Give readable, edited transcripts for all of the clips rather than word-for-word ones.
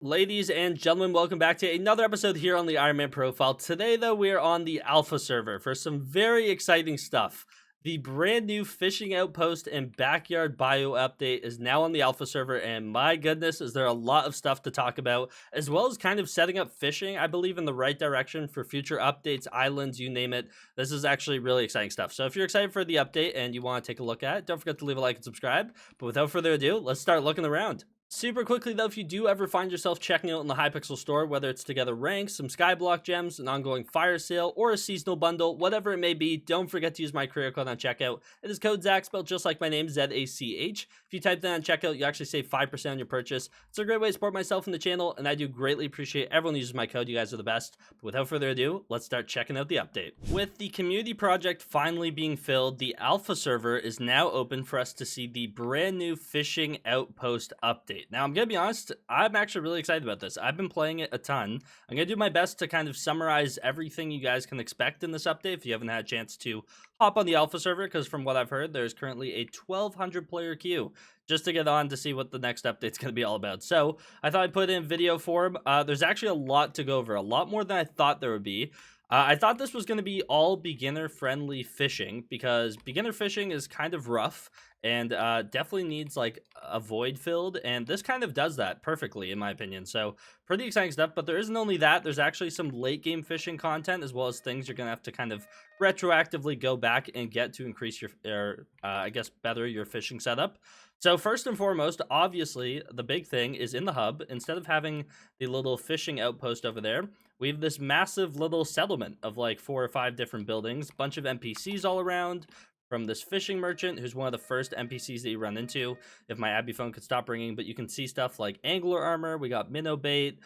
Ladies and gentlemen, welcome back to another episode here on the Ironman Profile. Today, though, we are on the Alpha server for some very exciting stuff. The brand new fishing outpost and backyard bayou update is now on the Alpha server, and my goodness, is there a lot of stuff to talk about, as well as kind of setting up fishing, I believe, in the right direction for future updates, islands, you name it. This is actually really exciting stuff. So if you're excited for the update and you want to take a look at it, don't forget to leave a like and subscribe. But without further ado, let's start looking around. Super quickly though, if you do ever find yourself checking out in the Hypixel store, whether it's to gather ranks, some Skyblock gems, an ongoing fire sale, or a seasonal bundle, whatever it may be, don't forget to use my career code on checkout. It is code Zach, spelled just like my name, Z-A-C-H. If you type that on checkout, you actually save 5% on your purchase. It's a great way to support myself and the channel, and I do greatly appreciate everyone who uses my code. You guys are the best. But without further ado, let's start checking out the update. With the community project finally being filled, the Alpha server is now open for us to see the brand new fishing outpost update. Now, I'm going to be honest, I'm actually really excited about this. I've been playing it a ton. I'm going to do my best to kind of summarize everything you guys can expect in this update if you haven't had a chance to hop on the Alpha server, because from what I've heard, there's currently a 1,200 player queue just to get on to see what the next update's going to be all about. So I thought I'd put it in video form. There's actually a lot to go over, a lot more than I thought there would be. I thought this was going to be all beginner-friendly fishing, because beginner fishing is kind of rough and definitely needs like a void filled, and this kind of does that perfectly in my opinion. So pretty exciting stuff. But there isn't only that, there's actually some late game fishing content, as well as things you're gonna have to kind of retroactively go back and get to increase your I guess better your fishing setup. So first and foremost, obviously the big thing is in the hub, instead of having the little fishing outpost over there, we have this massive little settlement of like 4 or 5 different buildings, bunch of NPCs all around, from this fishing merchant, who's one of the first NPCs that you run into, if my Abby phone could stop ringing. But you can see stuff like angler armor, we got minnow bait.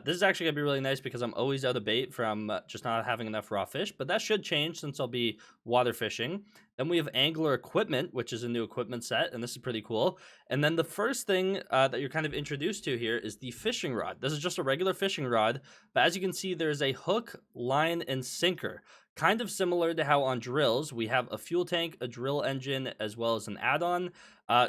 This is actually gonna be really nice because I'm always out of bait from just not having enough raw fish, but that should change since I'll be water fishing. Then we have angler equipment, which is a new equipment set, and this is pretty cool. And then the first thing that you're kind of introduced to here is the fishing rod. This is just a regular fishing rod, but as you can see, there's a hook, line, and sinker. Kind of similar to how on drills, we have a fuel tank, a drill engine, as well as an add-on.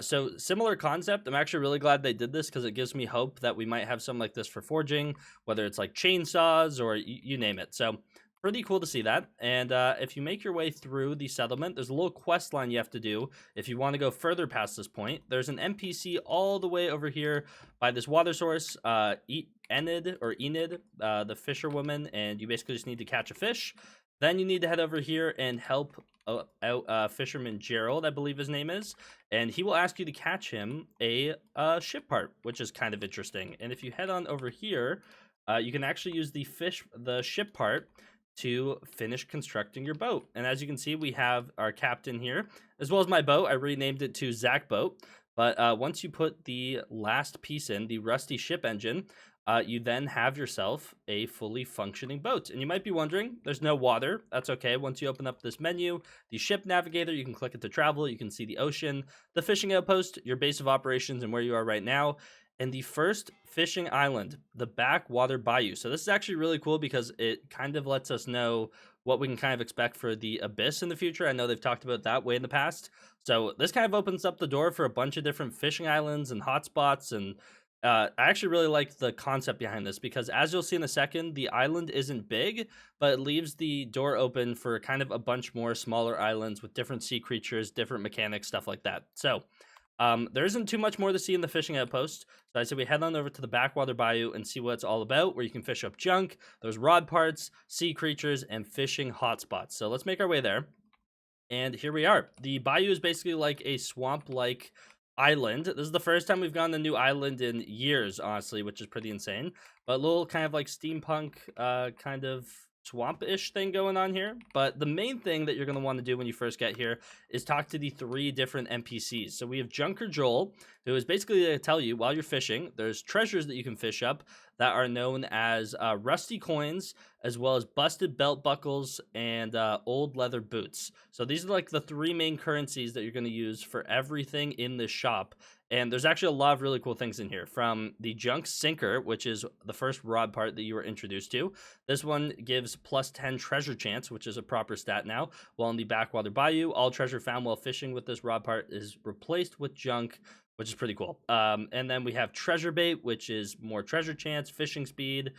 So similar concept. I'm actually really glad they did this because it gives me hope that we might have something like this for forging, whether it's like chainsaws or you name it. So pretty cool to see that. And if you make your way through the settlement, there's a little quest line you have to do if you want to go further past this point. There's an NPC all the way over here by this water source, Enid, the fisherwoman, and you basically just need to catch a fish. Then you need to head over here and help out Fisherman Gerald, I believe his name is, and he will ask you to catch him a ship part, which is kind of interesting. And if you head on over here, you can actually use the ship part to finish constructing your boat. And as you can see, we have our captain here, as well as my boat. I renamed it to Zach Boat. But once you put the last piece in, the rusty ship engine, you then have yourself a fully functioning boat. And you might be wondering, there's no water. That's okay. Once you open up this menu, the ship navigator, you can click it to travel. You can see the ocean, the fishing outpost, your base of operations, and where you are right now. And the first fishing island, the Backwater Bayou. So this is actually really cool because it kind of lets us know what we can kind of expect for the Abyss in the future. I know they've talked about that way in the past. So this kind of opens up the door for a bunch of different fishing islands and hotspots. And I actually really like the concept behind this because, as you'll see in a second, the island isn't big, but it leaves the door open for kind of a bunch more smaller islands with different sea creatures, different mechanics, stuff like that. So there isn't too much more to see in the fishing outpost. So I said we head on over to the Backwater Bayou and see what it's all about, where you can fish up junk, there's rod parts, sea creatures, and fishing hotspots. So let's make our way there. And here we are. The bayou is basically like a swamp-like island. This is the first time we've gone a new island in years, honestly, which is pretty insane. But a little kind of like steampunk kind of swamp-ish thing going on here. But the main thing that you're going to want to do when you first get here is talk to the 3 different NPCs. So we have Junker Joel, who is basically going to tell you while you're fishing, there's treasures that you can fish up that are known as rusty coins, as well as busted belt buckles and old leather boots. So these are like the 3 main currencies that you're going to use for everything in this shop. And there's actually a lot of really cool things in here, from the junk sinker, which is the first rod part that you were introduced to. This one gives plus 10 treasure chance, which is a proper stat now. While in the Backwater Bayou, all treasure found while fishing with this rod part is replaced with junk which is pretty cool. And then we have treasure bait, which is more treasure chance, fishing speed.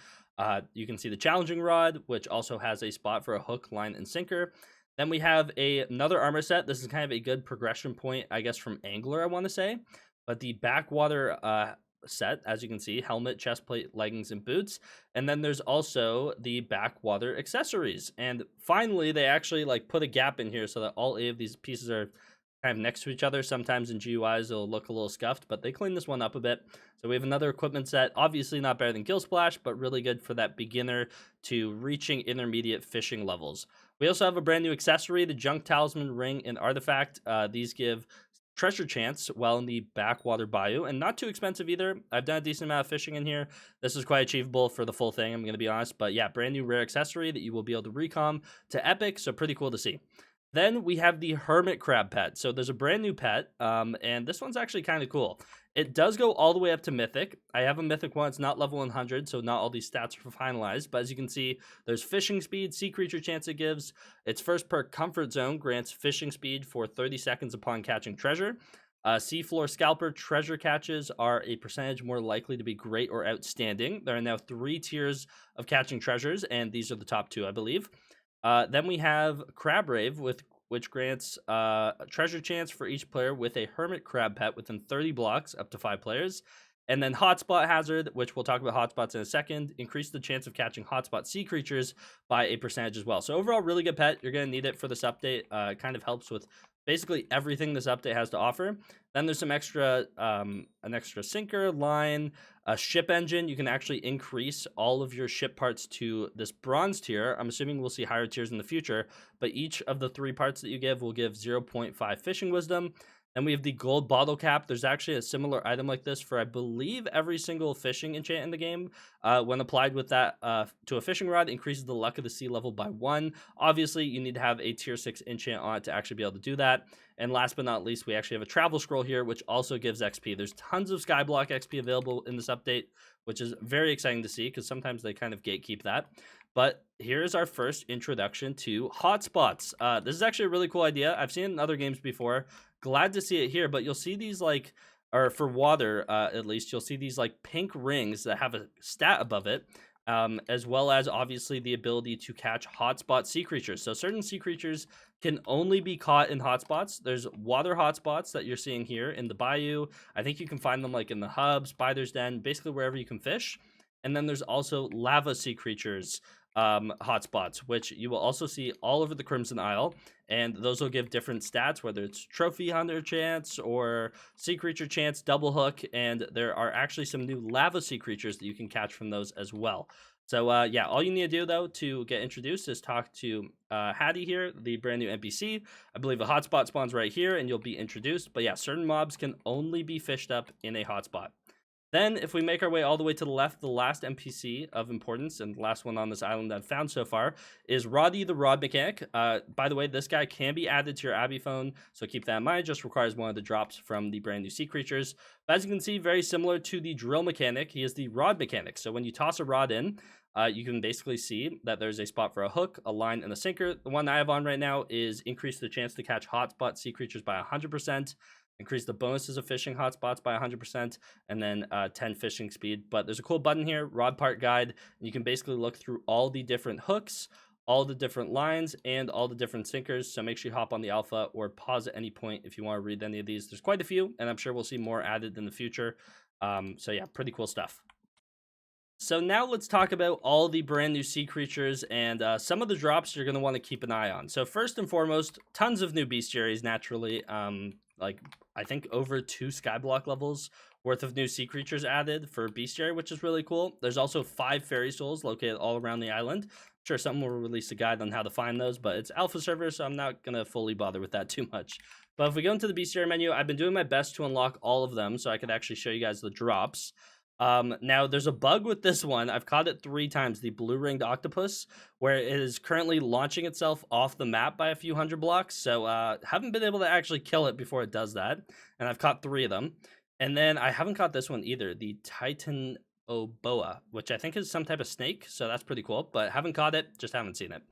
You can see the challenging rod, which also has a spot for a hook, line, and sinker. Then we have another armor set. This is kind of a good progression point, I guess, from Angler, I want to say. But the Backwater set, as you can see, helmet, chest plate, leggings, and boots. And then there's also the Backwater accessories. And finally, they actually like put a gap in here so that all 8 of these pieces are kind of next to each other. Sometimes in GUIs it'll look a little scuffed, but they cleaned this one up a bit. So we have another equipment set, obviously not better than Gill Splash, but really good for that beginner to reaching intermediate fishing levels. We also have a brand new accessory, the Junk Talisman Ring and Artifact. These give treasure chance while in the Backwater Bayou, and not too expensive either. I've done a decent amount of fishing in here. This is quite achievable for the full thing, I'm going to be honest. But yeah, brand new rare accessory that you will be able to recom to Epic, so pretty cool to see. Then we have the Hermit Crab pet. So there's a brand new pet, and this one's actually kind of cool. It does go all the way up to Mythic. I have a Mythic one. It's not level 100, so not all these stats are finalized. But as you can see, there's fishing speed, sea creature chance it gives. Its first perk, Comfort Zone, grants fishing speed for 30 seconds upon catching treasure. Seafloor Scalper treasure catches are a percentage more likely to be great or outstanding. There are now 3 tiers of catching treasures, and these are the top 2, I believe. Then we have Crab Rave, which grants a treasure chance for each player with a hermit crab pet within 30 blocks, up to 5 players. And then Hotspot Hazard, which we'll talk about hotspots in a second, increase the chance of catching hotspot sea creatures by a percentage as well. So overall, really good pet. You're going to need it for this update. It kind of helps with basically everything this update has to offer. Then there's some extra, an extra sinker, line, a ship engine. You can actually increase all of your ship parts to this bronze tier. I'm assuming we'll see higher tiers in the future, but each of the 3 parts that you give will give 0.5 fishing wisdom. Then we have the gold bottle cap. There's actually a similar item like this for, I believe, every single fishing enchant in the game. When applied with that to a fishing rod, increases the luck of the sea level by 1. Obviously, you need to have a tier 6 enchant on it to actually be able to do that. And last but not least, we actually have a travel scroll here, which also gives XP. There's tons of Skyblock XP available in this update, which is very exciting to see because sometimes they kind of gatekeep that. But here's our first introduction to hotspots. This is actually a really cool idea. I've seen it in other games before. Glad to see it here, but you'll see these like, or for water at least, you'll see these like pink rings that have a stat above it, as well as obviously the ability to catch hotspot sea creatures. So certain sea creatures can only be caught in hotspots. There's water hotspots that you're seeing here in the bayou. I think you can find them like in the hub, Spider's Den, basically wherever you can fish. And then there's also lava sea creatures hotspots, which you will also see all over the Crimson Isle, and those will give different stats, whether it's trophy hunter chance or sea creature chance, double hook, and there are actually some new lava sea creatures that you can catch from those as well. So yeah, all you need to do though to get introduced is talk to Hattie here, the brand new NPC. I believe a hotspot spawns right here and you'll be introduced, but yeah, certain mobs can only be fished up in a hotspot. Then, if we make our way all the way to the left, the last NPC of importance, and the last one on this island I've found so far, is Roddy the Rod Mechanic. By the way, this guy can be added to your Abbey phone, so keep that in mind. It just requires one of the drops from the brand new sea creatures. But as you can see, very similar to the Drill Mechanic, he is the Rod Mechanic. So when you toss a rod in, you can basically see that there's a spot for a hook, a line, and a sinker. The one I have on right now is increase the chance to catch hotspot sea creatures by 100%. Increase the bonuses of fishing hotspots by 100%, and then 10 fishing speed. But there's a cool button here, Rod Part Guide, and you can basically look through all the different hooks, all the different lines, and all the different sinkers. So make sure you hop on the alpha or pause at any point if you want to read any of these. There's quite a few, and I'm sure we'll see more added in the future. So yeah, pretty cool stuff. So now let's talk about all the brand new sea creatures and some of the drops you're going to want to keep an eye on. So first and foremost, tons of new bestiaries naturally. Like I think over 2 Skyblock levels worth of new sea creatures added for bestiary, which is really cool. There's also 5 fairy souls located all around the island. I'm sure someone will release a guide on how to find those, but it's alpha server, so I'm not going to fully bother with that too much. But if we go into the bestiary menu, I've been doing my best to unlock all of them so I could actually show you guys the drops. Now there's a bug with this one. I've caught it 3 times, the blue ringed octopus, where it is currently launching itself off the map by a few hundred blocks. So haven't been able to actually kill it before it does that, and I've caught 3 of them. And then I haven't caught this one either, the Titan Oboa, which I think is some type of snake, so that's pretty cool, but haven't caught it, just haven't seen it.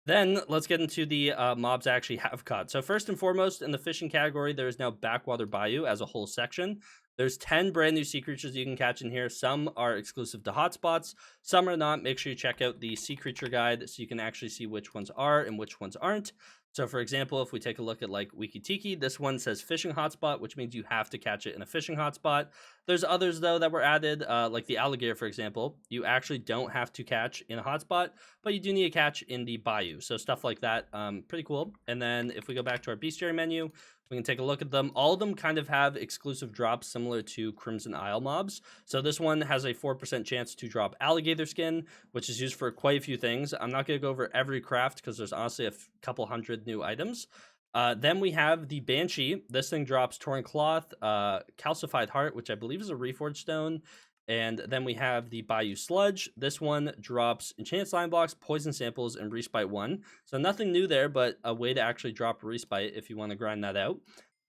Then let's get into the mobs I actually have caught. So first and foremost, in the fishing category, there is now Backwater Bayou as a whole section. There's 10 brand new sea creatures you can catch in here. Some are exclusive to hotspots, some are not. Make sure you check out the sea creature guide so you can actually see which ones are and which ones aren't. So for example, if we take a look at like Wiki Tiki, this one says fishing hotspot, which means you have to catch it in a fishing hotspot. There's others though that were added, like the alligator, for example. You actually don't have to catch in a hotspot, but you do need a catch in the bayou. So stuff like that, pretty cool. And then if we go back to our bestiary menu, we can take a look at them. All of them kind of have exclusive drops similar to Crimson Isle mobs. So this one has a 4% chance to drop alligator skin, which is used for quite a few things. I'm not going to go over every craft because there's honestly a couple hundred new items. Then we have the Banshee. This thing drops Torn Cloth, Calcified Heart, which I believe is a Reforged Stone. And then we have the Bayou Sludge. This one drops Enchanted Slime Blocks, Poison Samples, and Respite 1. So nothing new there, but a way to actually drop Respite if you want to grind that out.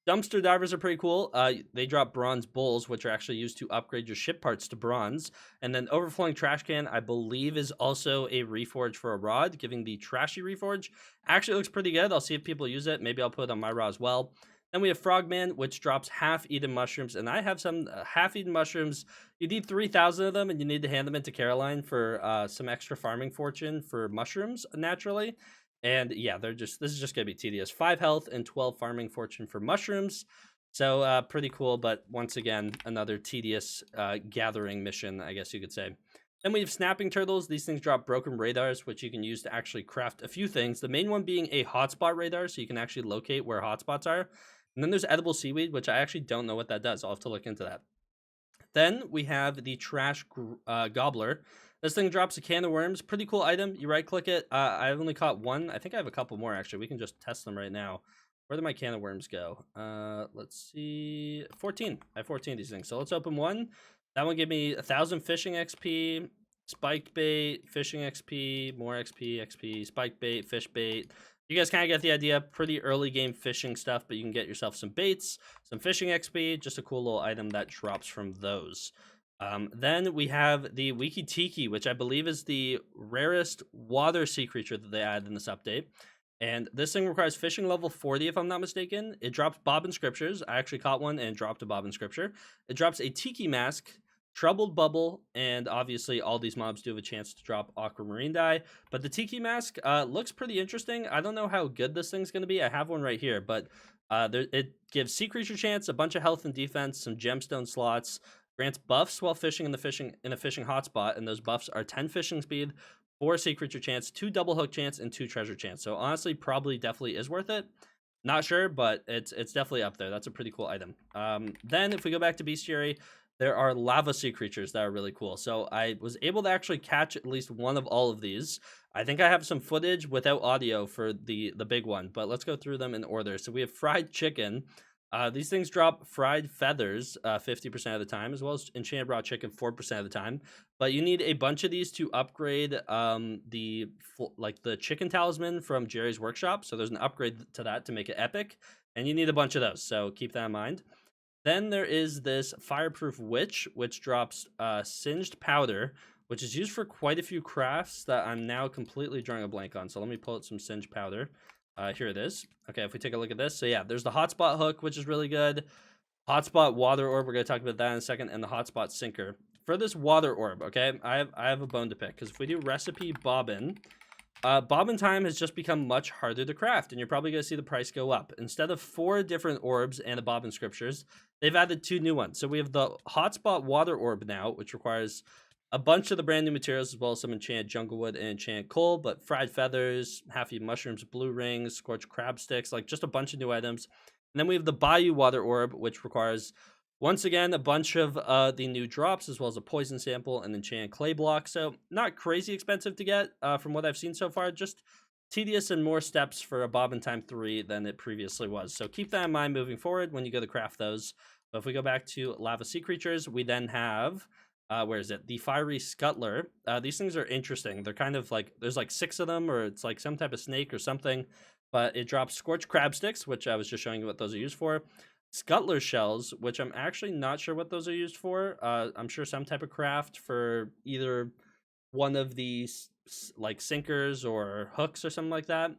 Dumpster Divers are pretty cool. They drop Bronze Bowls, which are actually used to upgrade your ship parts to bronze. And then Overflowing Trash Can, I believe, is also a reforge for a rod, giving the Trashy Reforge. Actually looks pretty good. I'll see if people use it. Maybe I'll put it on my rod as well. Then we have Frogman, which drops half-eaten mushrooms, and I have some half-eaten mushrooms. You need 3,000 of them, and you need to hand them into Caroline for some extra farming fortune for mushrooms, naturally. And yeah, this is just going to be tedious. 5 health and 12 farming fortune for mushrooms. So pretty cool, but once again, another tedious gathering mission, I guess you could say. Then we have Snapping Turtles. These things drop Broken Radars, which you can use to actually craft a few things. The main one being a hotspot radar, so you can actually locate where hotspots are. And then there's Edible Seaweed, which I actually don't know what that does. I'll have to look into that. Then we have the Trash Gobbler. This thing drops a can of worms. Pretty cool item. You right-click it. I've only caught one. I think I have a couple more, actually. We can just test them right now. Where did my can of worms go? Let's see. 14. I have 14 of these things. So let's open one. That one gave me 1,000 fishing XP, spike bait, fishing XP, more XP, spike bait, fish bait. You guys kind of get the idea. Pretty early game fishing stuff, but you can get yourself some baits, some fishing XP, just a cool little item that drops from those. Then we have the Wiki Tiki, which I believe is the rarest water sea creature that they added in this update. And this thing requires fishing level 40, if I'm not mistaken. It drops Bobbin Scriptures. I actually caught one and dropped a Bobbin Scripture. It drops a Tiki Mask, Troubled Bubble, and obviously all these mobs do have a chance to drop Aquamarine Dye. But the Tiki Mask looks pretty interesting. I don't know how good this thing's going to be. I have one right here, but it gives Sea Creature chance, a bunch of health and defense, some gemstone slots, grants buffs while fishing in a fishing hotspot, and those buffs are 10 fishing speed, 4 Sea Creature chance, 2 double hook chance, and 2 treasure chance. So honestly, probably definitely is worth it. Not sure, but it's definitely up there. That's a pretty cool item. Then if we go back to Bestiary, there are lava sea creatures that are really cool. So I was able to actually catch at least one of all of these. I think I have some footage without audio for the big one, but let's go through them in order. So we have fried chicken. These things drop fried feathers 50% of the time, as well as enchanted raw chicken 4% of the time. But you need a bunch of these to upgrade the chicken talisman from Jerry's workshop. So there's an upgrade to that to make it epic, and you need a bunch of those. So keep that in mind. Then there is this Fireproof Witch, which drops Singed Powder, which is used for quite a few crafts that I'm now completely drawing a blank on. So let me pull out some Singed Powder. Here it is. Okay, if we take a look at this. So yeah, there's the Hotspot Hook, which is really good. Hotspot Water Orb, we're going to talk about that in a second, and the Hotspot Sinker. For this Water Orb, okay, I have a bone to pick, because if we do Recipe Bobbin, Bobbin Time has just become much harder to craft, and you're probably going to see the price go up. Instead of 4 different orbs and the Bobbin Scriptures, they've added 2 new ones. So we have the Hotspot Water Orb now, which requires a bunch of the brand new materials, as well as some enchanted junglewood and enchanted coal, but fried feathers, half-eaten mushrooms, blue rings, scorched crab sticks, like just a bunch of new items. And then we have the Bayou Water Orb, which requires, once again, a bunch of the new drops, as well as a poison sample and enchanted clay block. So not crazy expensive to get from what I've seen so far, just tedious and more steps for a Bobbin Time 3 than it previously was. So keep that in mind moving forward when you go to craft those. But if we go back to Lava Sea Creatures, we then have... where is it? The Fiery Scuttler. These things are interesting. They're kind of like, there's like 6 of them, or it's like some type of snake or something. But it drops Scorched Crab Sticks, which I was just showing you what those are used for. Scuttler Shells, which I'm actually not sure what those are used for. I'm sure some type of craft for either one of these like sinkers or hooks or something like that.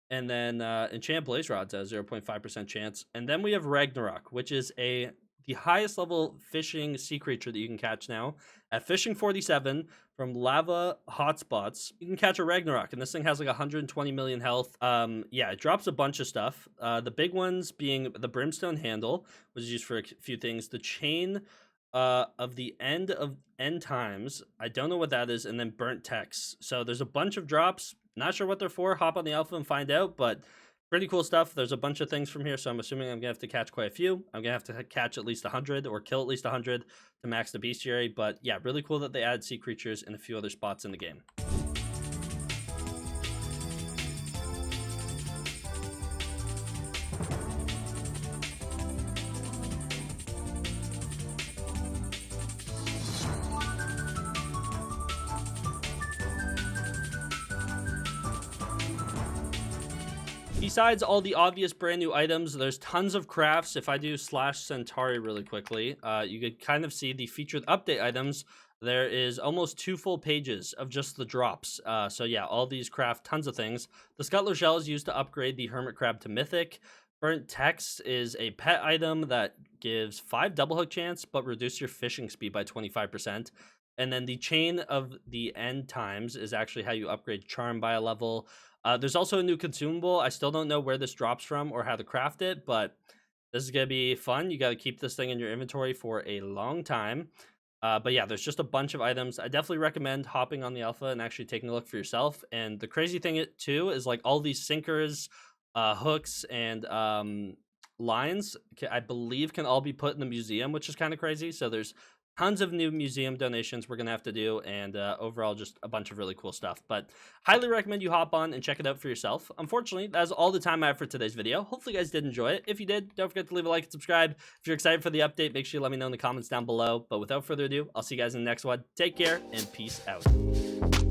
And then enchant blaze rods at a 0.5% chance. And then we have Ragnarok, which is the highest level fishing sea creature that you can catch now. At fishing 47 from lava hotspots, you can catch a Ragnarok, and this thing has like 120 million health. Yeah, it drops a bunch of stuff. The big ones being the brimstone handle, which is used for a few things. The chain of the end times, I don't know what that is, and then burnt text. So there's a bunch of drops. Not sure what they're for. Hop on the alpha and find out, but pretty cool stuff. There's a bunch of things from here, so I'm assuming I'm gonna have to catch quite a few. I'm gonna have to catch at least 100 or kill at least 100 to max the bestiary. But yeah, really cool that they added sea creatures in a few other spots in the game. Besides all the obvious brand new items, there's tons of crafts. If I do /Centauri really quickly, you could kind of see the featured update items. There is almost 2 full pages of just the drops. So yeah, all these craft tons of things. The Scuttler Shell is used to upgrade the Hermit Crab to Mythic. Burnt Text is a pet item that gives 5 double hook chance, but reduce your fishing speed by 25%. And then the Chain of the End Times is actually how you upgrade Charm by a level. There's also a new consumable. I still don't know where this drops from or how to craft it, but this is going to be fun. You got to keep this thing in your inventory for a long time. But yeah, there's just a bunch of items. I definitely recommend hopping on the alpha and actually taking a look for yourself. And the crazy thing too is like all these sinkers, hooks, and lines, I believe can all be put in the museum, which is kind of crazy. So there's tons of new museum donations we're going to have to do, and overall just a bunch of really cool stuff. But highly recommend you hop on and check it out for yourself. Unfortunately, that's all the time I have for today's video. Hopefully you guys did enjoy it. If you did, don't forget to leave a like and subscribe. If you're excited for the update, make sure you let me know in the comments down below. But without further ado, I'll see you guys in the next one. Take care and peace out.